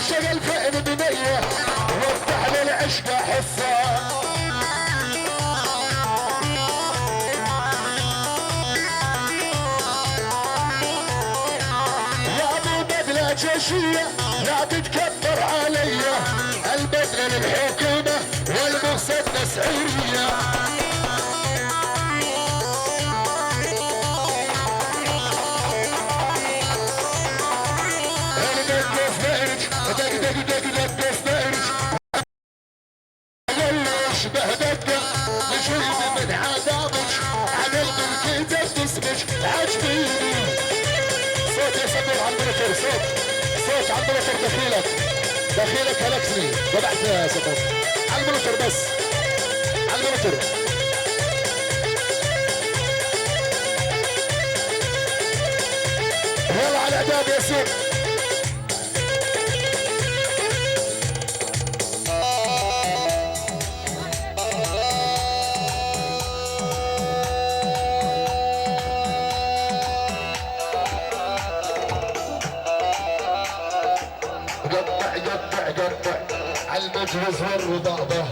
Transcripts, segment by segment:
شغل فئن بنية وفتح لي العشق حصة يا ابو بدلة جيشية لا تتكبر علي البدلة للحكومة والمسدس عيرية بهدك نشوف من عذابك على الملك تسمك عجبيني صوت يا سمير على المنتر صوت على المنتر دخيلك هلكتني وضعت يا سمير على المنتر بس على المنتر يلا على الاعداد يا سيد المجوز والربابة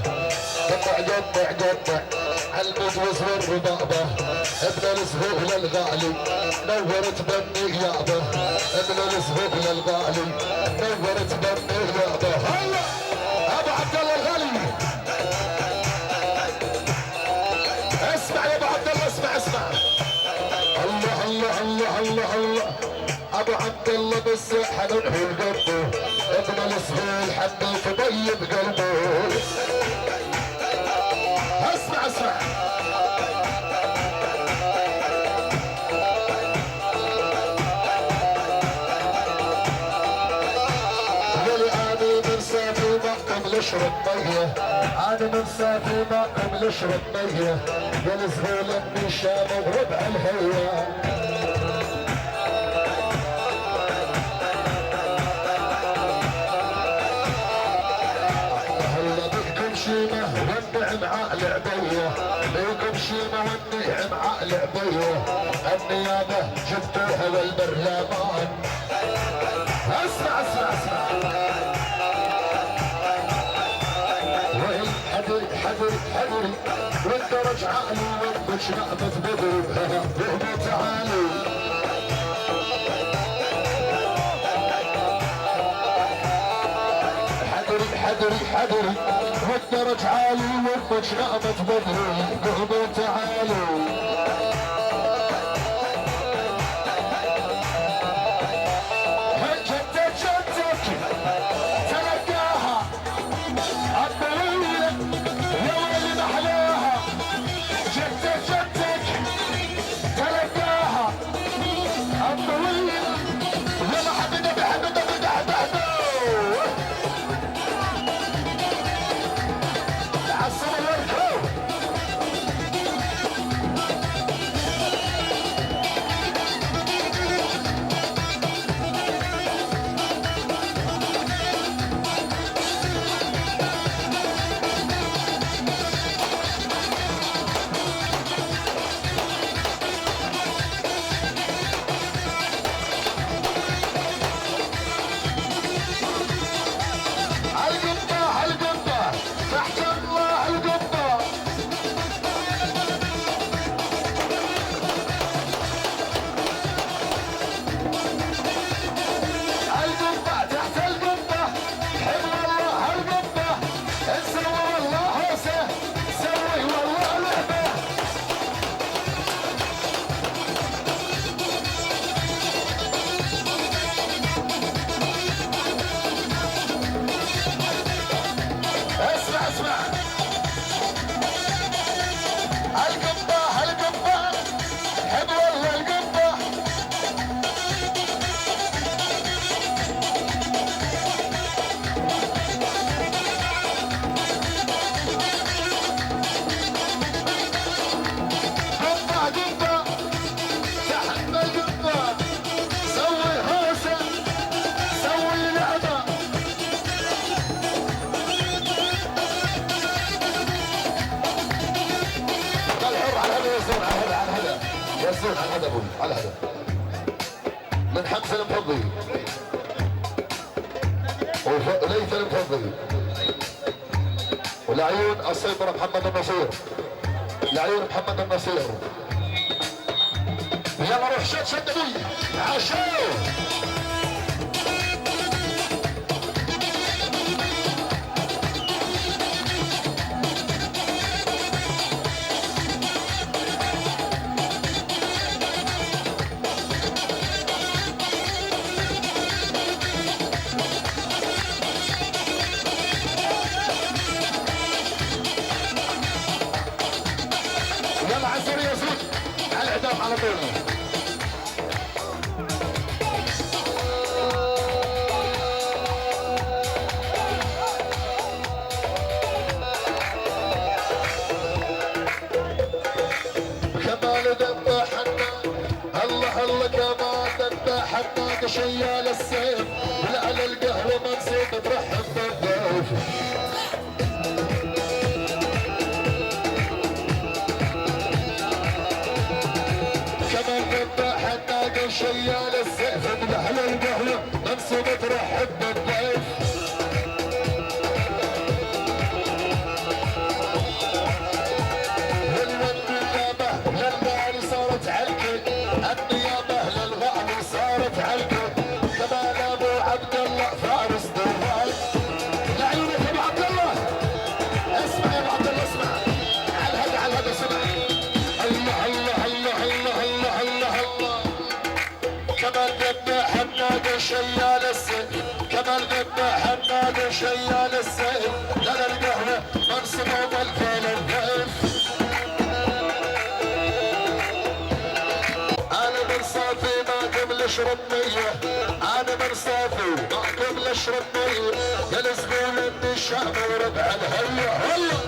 قطع المجوز والربابة ابن الزهوق للغالي نورت بني يابه ابن الزهوق للغالي نورت بني يابه هلا ابو عبد الله الغالي اسمع يا ابو عبد الله اسمع الله الله الله الله الله ابو عبد الله بس حننه قلبه ابن السهول حبيت طيب قلبه اسمع قولي اني من سافي معكم لشرب ميه انا من سافي معكم لشرب ميه يا السهول ابني شام وربع الهوى والنعم عقل عبيه بيكم شيمه والنعم عقل عبيه النيابه جبتوها والبرلمان اسمع وين حذري والدرج عقلي والبش نعمة بدري وهو تعالي حذري والدرج عالي والبش نعمة بدري وهو تعالي على هذا على هذا من حمزه المحضي وليث المفضل والعيون السيطرة محمد النصير. العيون محمد النصير. يلا روح شد ابوي عاشور. يلا عزر يا زود على الاعدام على طول. كمال ذبح حنان الله الله كمال ذبح حنان شيال السيف على القهوة منصوب ترحب بالضيف. كمال ذبح حنان شيال السيف على القهوة منصوب ترحب بالضيف. النيابة للغالي صارت علقة. كمان ابو عبد الله فارس دوال. لعيونك ابو عبد الله. اسمع يا ابو عبد الله اسمع. على الهدى اسمع. الله الله الله الله الله الله الله. كمان ذبح حناد شيال السيف. كمان ذبح حناد شيال السيف. لنا القهوة منصبه والفيل الضيف. صافي ما قبل اشرب ميه. انا من صافي ما قبل اشرب ميه. يا الزبون من الشام وربع الهيا هلا.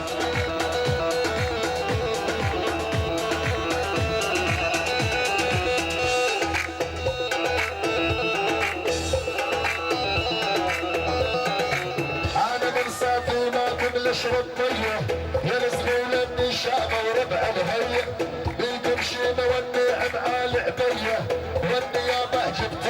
انا من صافي ما قبل اشرب ميه. يا الزبون من الشام وربع الهيا. بالقمشيمه والنعم عالي عبيه. والنيابه جبت